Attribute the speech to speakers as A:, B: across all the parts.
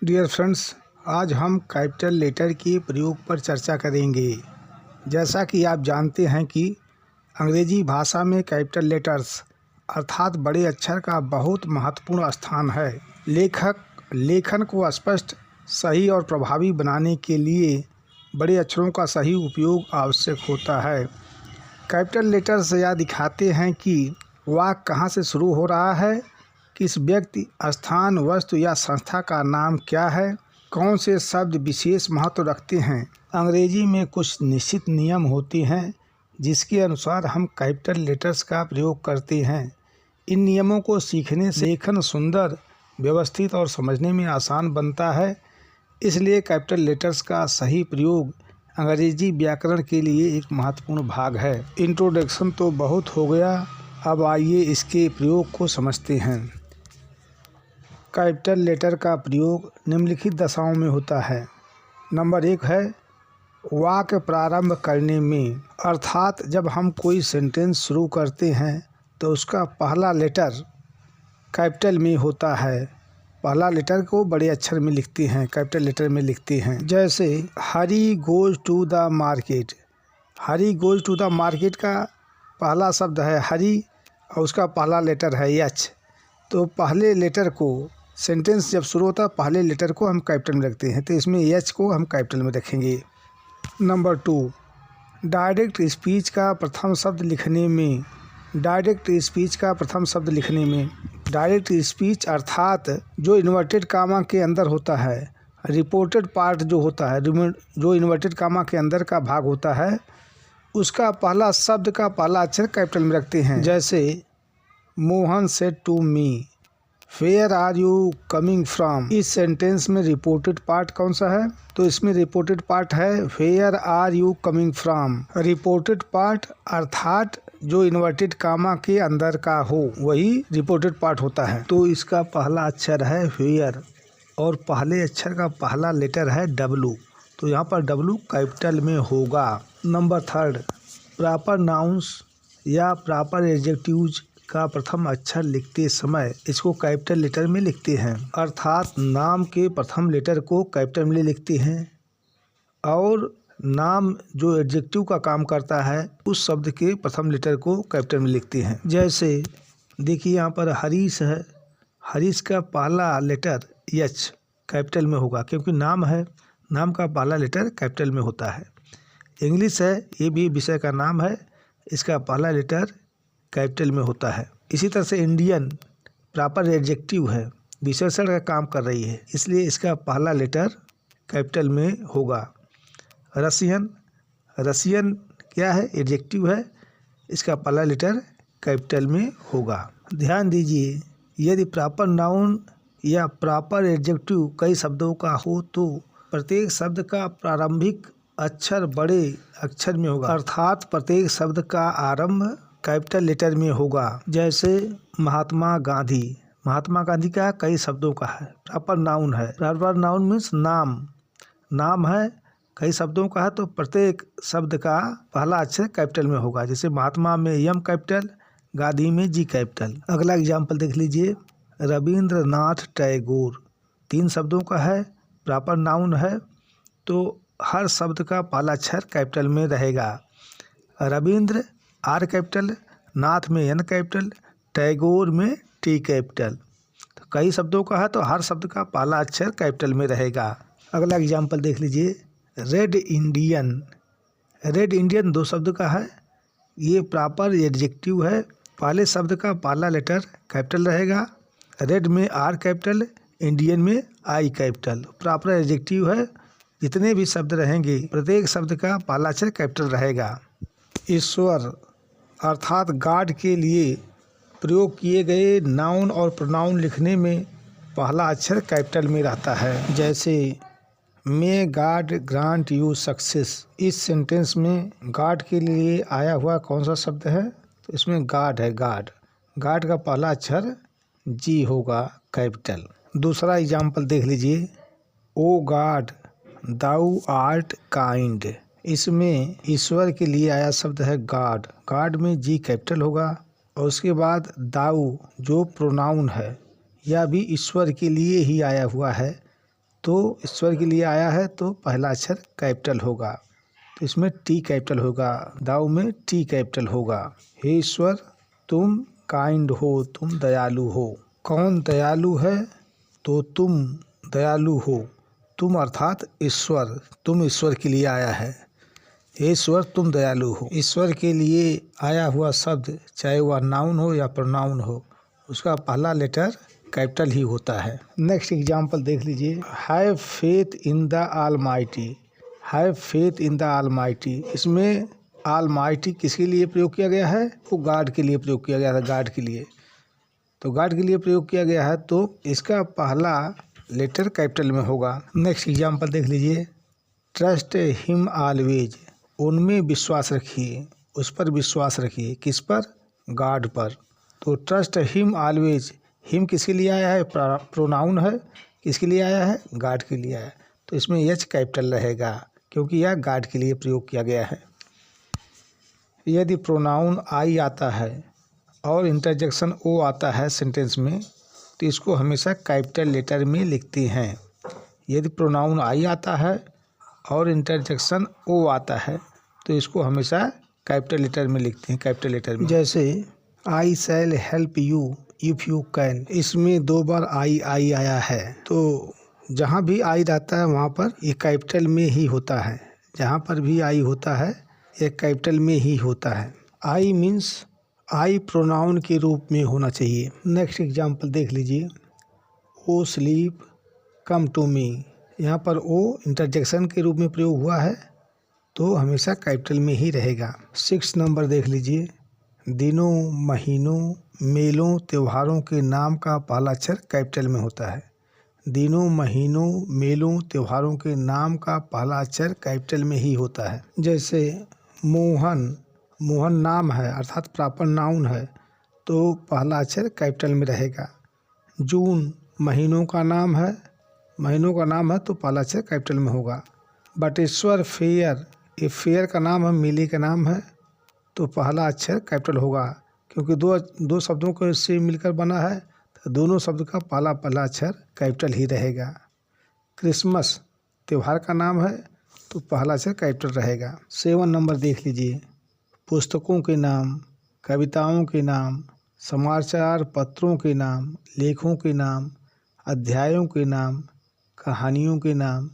A: Dear friends, आज हम capital letter के प्रयोग पर चर्चा करेंगे। जैसा कि आप जानते हैं कि अंग्रेजी भाषा में कैपिटल लेटर्स अर्थात बड़े अक्षर का बहुत महत्वपूर्ण स्थान है। लेखन को स्पष्ट, सही और प्रभावी बनाने के लिए बड़े अक्षरों का सही उपयोग आवश्यक होता है। कैपिटल लेटर्स यह दिखाते हैं कि वाक्य कहाँ से शुरू हो रहा है, किस व्यक्ति, स्थान, वस्तु या संस्था का नाम क्या है, कौन से शब्द विशेष महत्व रखते हैं। अंग्रेजी में कुछ निश्चित नियम होते हैं जिसके अनुसार हम कैपिटल लेटर्स का प्रयोग करते हैं। इन नियमों को सीखने से लेखन सुंदर, व्यवस्थित और समझने में आसान बनता है। इसलिए कैपिटल लेटर्स का सही प्रयोग अंग्रेजी व्याकरण के लिए एक महत्वपूर्ण भाग है। इंट्रोडक्शन तो बहुत हो गया, अब आइए इसके प्रयोग को समझते हैं। कैपिटल लेटर का प्रयोग निम्नलिखित दशाओं में होता है। नंबर 1 है वाक्य प्रारंभ करने में, अर्थात जब हम कोई सेंटेंस शुरू करते हैं तो उसका पहला लेटर कैपिटल में होता है। पहला लेटर को बड़े अक्षर में लिखते हैं, कैपिटल लेटर में लिखते हैं। जैसे Hari goes to the market. Hari goes to the market का पहला शब्द है हरी और उसका पहला लेटर है एच। तो पहले लेटर को, सेंटेंस जब शुरू होता है पहले लेटर को हम कैपिटल में रखते हैं, तो इसमें एच को हम कैपिटल में रखेंगे। नंबर 2, डायरेक्ट स्पीच का प्रथम शब्द लिखने में। डायरेक्ट स्पीच का प्रथम शब्द लिखने में, डायरेक्ट स्पीच अर्थात जो इन्वर्टेड कामा के अंदर होता है, रिपोर्टेड पार्ट जो होता है, जो इन्वर्टेड कामा के अंदर का भाग होता है, उसका पहला शब्द का पहला अक्षर कैपिटल में रखते हैं। जैसे Mohan said to me, where are you coming from. इस सेंटेंस में रिपोर्टेड पार्ट कौन सा है? तो इसमें रिपोर्टेड पार्ट है where are you coming from. Reported part अर्थात जो इन्वर्टेड कामा के अंदर का हो वही रिपोर्टेड पार्ट होता है। तो इसका पहला अक्षर है वेयर और पहले अक्षर का पहला लेटर है डब्लू, तो यहाँ पर डब्लू कैपिटल में होगा। नंबर 3, प्रॉपर नाउन्स या प्रॉपर एडजेक्टिव्स का प्रथम अक्षर लिखते समय इसको कैपिटल लेटर में लिखते हैं, अर्थात नाम के प्रथम लेटर को कैपिटल में लिखते हैं और नाम जो एडजेक्टिव का काम करता है उस शब्द के प्रथम लेटर को कैपिटल में लिखते हैं। जैसे देखिए यहाँ पर हरीश है, हरीश का पहला लेटर एच कैपिटल में होगा क्योंकि नाम है, नाम का पहला लेटर कैपिटल में होता है। इंग्लिश है, ये भी विषय का नाम है, इसका पहला लेटर कैपिटल में होता है। इसी तरह से इंडियन प्रॉपर एडजेक्टिव है, विशेषण का काम कर रही है, इसलिए इसका पहला लेटर कैपिटल में होगा। रशियन, रशियन क्या है? एडजेक्टिव है, इसका पहला लेटर कैपिटल में होगा। ध्यान दीजिए, यदि प्रॉपर नाउन या प्रॉपर एडजेक्टिव कई शब्दों का हो तो प्रत्येक शब्द का प्रारंभिक अक्षर बड़े अक्षर में होगा, अर्थात प्रत्येक शब्द का आरंभ कैपिटल लेटर में होगा। जैसे महात्मा गांधी, महात्मा गांधी का कई शब्दों का है, प्रॉपर नाउन है। प्रॉपर नाउन मीन्स नाम, नाम है, कई शब्दों का है, तो प्रत्येक शब्द का पहला अक्षर कैपिटल में होगा। जैसे महात्मा में एम कैपिटल, गांधी में जी कैपिटल। अगला एग्जाम्पल देख लीजिए, रविंद्रनाथ टैगोर 3 शब्दों का है, प्रॉपर नाउन है, तो हर शब्द का पहला अक्षर कैपिटल में रहेगा। रविंद्र आर कैपिटल, नाथ में एन कैपिटल, टैगोर में टी कैपिटल। तो कई शब्दों का है तो हर शब्द का पहला अक्षर कैपिटल में रहेगा। अगला एग्जाम्पल देख लीजिए, रेड इंडियन। रेड इंडियन 2 शब्द का है, ये प्रॉपर एडजेक्टिव है, पहले शब्द का पहला लेटर कैपिटल रहेगा। रेड में आर कैपिटल, इंडियन में आई कैपिटल। प्रॉपर एडजेक्टिव है, जितने भी शब्द रहेंगे प्रत्येक शब्द का पहला अक्षर कैपिटल रहेगा। ईश्वर अर्थात गॉड के लिए प्रयोग किए गए नाउन और प्रोनाउन लिखने में पहला अक्षर कैपिटल में रहता है। जैसे may God grant you success. इस सेंटेंस में गॉड के लिए आया हुआ कौन सा शब्द है? तो इसमें गॉड है, गॉड। गॉड का पहला अक्षर जी होगा कैपिटल। दूसरा एग्जाम्पल देख लीजिए, ओ गॉड दाउ आर्ट काइंड। इसमें ईश्वर के लिए आया शब्द है गॉड, गॉड में जी कैपिटल होगा और उसके बाद दाऊ जो प्रोनाउन है यह भी ईश्वर के लिए ही आया हुआ है, तो ईश्वर के लिए आया है तो पहला अक्षर कैपिटल होगा, तो इसमें टी कैपिटल होगा, दाऊ में टी कैपिटल होगा। हे ईश्वर तुम काइंड हो, तुम दयालु हो। कौन दयालु है? तो तुम दयालु हो। तुम अर्थात ईश्वर, तुम ईश्वर के लिए आया है। हे ईश्वर तुम दयालु हो। ईश्वर के लिए आया हुआ शब्द चाहे वह नाउन हो या प्रोनाउन हो, उसका पहला लेटर कैपिटल ही होता है। नेक्स्ट एग्जाम्पल देख लीजिए। Have faith in the almighty. Have faith in the almighty, इसमें ऑलमाइटी किसके लिए प्रयोग किया गया है? वो गॉड के लिए प्रयोग किया गया था, गॉड के लिए। तो गॉड के लिए प्रयोग किया गया है तो इसका पहला लेटर कैपिटल में होगा। नेक्स्ट एग्जाम्पल देख लीजिए। ट्रस्ट हिम ऑलवेज, उनमें विश्वास रखिए, उस पर विश्वास रखिए। किस पर? गॉड पर। तो ट्रस्ट हिम ऑलवेज, हिम किसके लिए आया है? प्रोनाउन है। किसके लिए आया है? गॉड के लिए आया है, तो इसमें एच कैपिटल रहेगा क्योंकि यह गॉड के लिए प्रयोग किया गया है। यदि प्रोनाउन आई आता है और इंटरजेक्शन ओ आता है सेंटेंस में, तो इसको हमेशा कैपिटल लेटर में लिखते हैं। यदि प्रोनाउन आई आता है और इंटरजेक्शन ओ आता है तो इसको हमेशा कैपिटल लेटर में लिखते हैं, कैपिटल लेटर में। जैसे I shall help you if you can, इसमें 2 बार आई आया है, तो जहाँ भी आई रहता है वहाँ पर ये कैपिटल में ही होता है। जहाँ पर भी आई होता है ये कैपिटल में ही होता है। आई मीन्स आई प्रोनाउन के रूप में होना चाहिए। नेक्स्ट एग्जाम्पल देख लीजिए। ओ स्लीप कम टू मी, यहाँ पर ओ इंटरजेक्शन के रूप में प्रयोग हुआ है तो हमेशा कैपिटल में ही रहेगा। 6 नंबर देख लीजिए। दिनों, महीनों, मेलों, त्योहारों के नाम का पहला अक्षर कैपिटल में होता है। दिनों, महीनों, मेलों, त्योहारों के नाम का पहला अक्षर कैपिटल में ही होता है। जैसे मोहन, मोहन नाम है अर्थात प्रॉपर नाउन है तो पहला अक्षर कैपिटल में रहेगा। जून महीनों का नाम है, महीनों का नाम है तो पहला अक्षर कैपिटल में होगा। बटेश्वर फेयर, ये फेयर का नाम है, मेले का नाम है तो पहला अक्षर कैपिटल होगा क्योंकि दो शब्दों को इससे मिलकर बना है तो दोनों शब्द का पहला अक्षर कैपिटल ही रहेगा। क्रिसमस त्योहार का नाम है तो पहला अक्षर कैपिटल रहेगा। 7 नंबर देख लीजिए। पुस्तकों के नाम, कविताओं के नाम, समाचार पत्रों के नाम, लेखों के नाम, अध्यायों के नाम, कहानियों के नाम,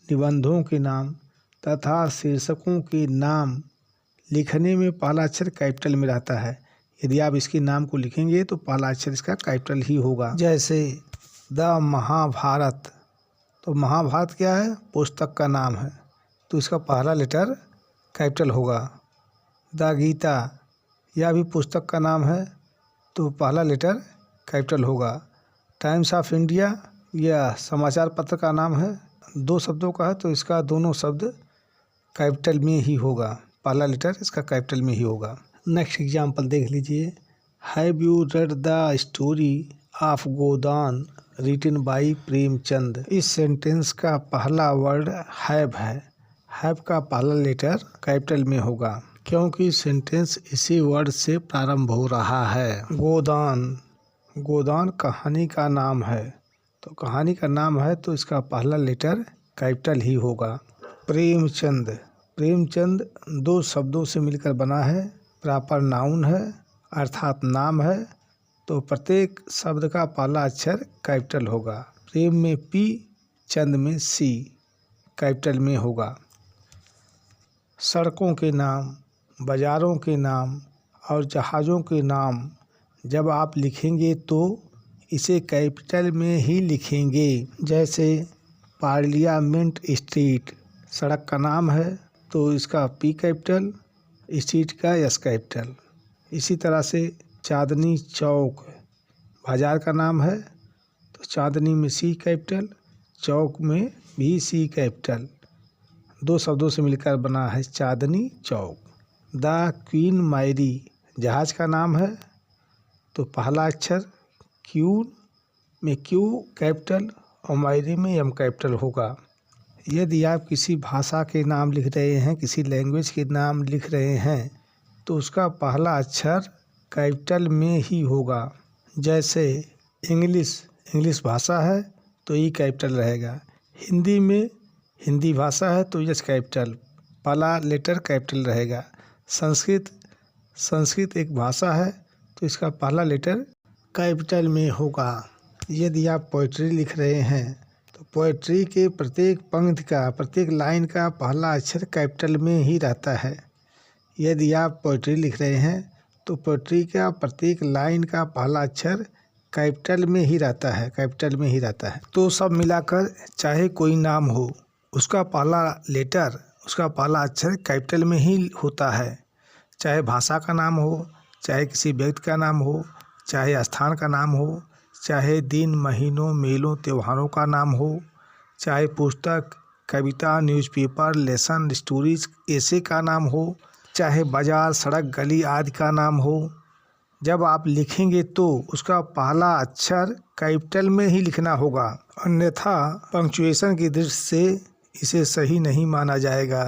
A: निबंधों के नाम तथा शीर्षकों के नाम लिखने में पहला अक्षर कैपिटल में रहता है। यदि आप इसके नाम को लिखेंगे तो पहला अक्षर इसका कैपिटल ही होगा। जैसे द महाभारत, तो महाभारत क्या है? पुस्तक का नाम है तो इसका पहला लेटर कैपिटल होगा। द गीता, यह भी पुस्तक का नाम है तो पहला लेटर कैपिटल होगा। टाइम्स ऑफ इंडिया, यह समाचार पत्र का नाम है, 2 शब्दों का है तो इसका दोनों शब्द कैपिटल में ही होगा, पहला लेटर इसका कैपिटल में ही होगा। नेक्स्ट एग्जाम्पल देख लीजिए। Have you read the story of Godan written by Premchand, इस सेंटेंस का पहला वर्ड हैव है। हैव का पहला लेटर कैपिटल में होगा क्योंकि सेंटेंस इसी वर्ड से प्रारंभ हो रहा है। गोदान, गोदान कहानी का नाम है तो कहानी का नाम है तो इसका पहला लेटर कैपिटल ही होगा। प्रेमचंद, प्रेमचंद 2 शब्दों से मिलकर बना है, प्रॉपर नाउन है अर्थात नाम है तो प्रत्येक शब्द का पहला अक्षर कैपिटल होगा। प्रेम में पी, चंद में सी कैपिटल में होगा। सड़कों के नाम, बाज़ारों के नाम और जहाज़ों के नाम जब आप लिखेंगे तो इसे कैपिटल में ही लिखेंगे। जैसे पार्लियामेंट स्ट्रीट सड़क का नाम है तो इसका पी कैपिटल, स्ट्रीट का एस कैपिटल। इसी तरह से चांदनी चौक बाज़ार का नाम है तो चांदनी में सी कैपिटल, चौक में भी सी कैपिटल, 2 शब्दों से मिलकर बना है Chandni Chowk. The queen Mary जहाज़ का नाम है तो पहला अक्षर क्यून में क्यू कैपिटल और मैरी में एम कैपिटल होगा। यदि आप किसी भाषा के नाम लिख रहे हैं, किसी लैंग्वेज के नाम लिख रहे हैं तो उसका पहला अक्षर कैपिटल में ही होगा। जैसे इंग्लिश भाषा है तो ई कैपिटल रहेगा, हिंदी में हिंदी भाषा है तो यस कैपिटल, पहला लेटर कैपिटल रहेगा। संस्कृत एक भाषा है तो इसका पहला लेटर कैपिटल में होगा। यदि आप पोइट्री लिख रहे हैं तो पोइट्री के प्रत्येक पंक्ति का, प्रत्येक लाइन का पहला अक्षर कैपिटल में ही रहता है। यदि आप पोइट्री लिख रहे हैं तो पोइट्री का प्रत्येक लाइन का पहला अक्षर कैपिटल में ही रहता है, कैपिटल में ही रहता है। तो सब मिलाकर चाहे कोई नाम हो, उसका पहला लेटर, उसका पहला अक्षर कैपिटल में ही होता है। चाहे भाषा का नाम हो, चाहे किसी व्यक्ति का नाम हो, चाहे स्थान का नाम हो, चाहे दिन, महीनों, मेलों, त्योहारों का नाम हो, चाहे पुस्तक, कविता, न्यूज़पेपर, लेसन, स्टोरीज, ऐसे का नाम हो, चाहे बाजार, सड़क, गली आदि का नाम हो। जब आप लिखेंगे तो उसका पहला अक्षर कैपिटल में ही लिखना होगा, अन्यथा पंक्चुएशन की दृष्टि से इसे सही नहीं माना जाएगा।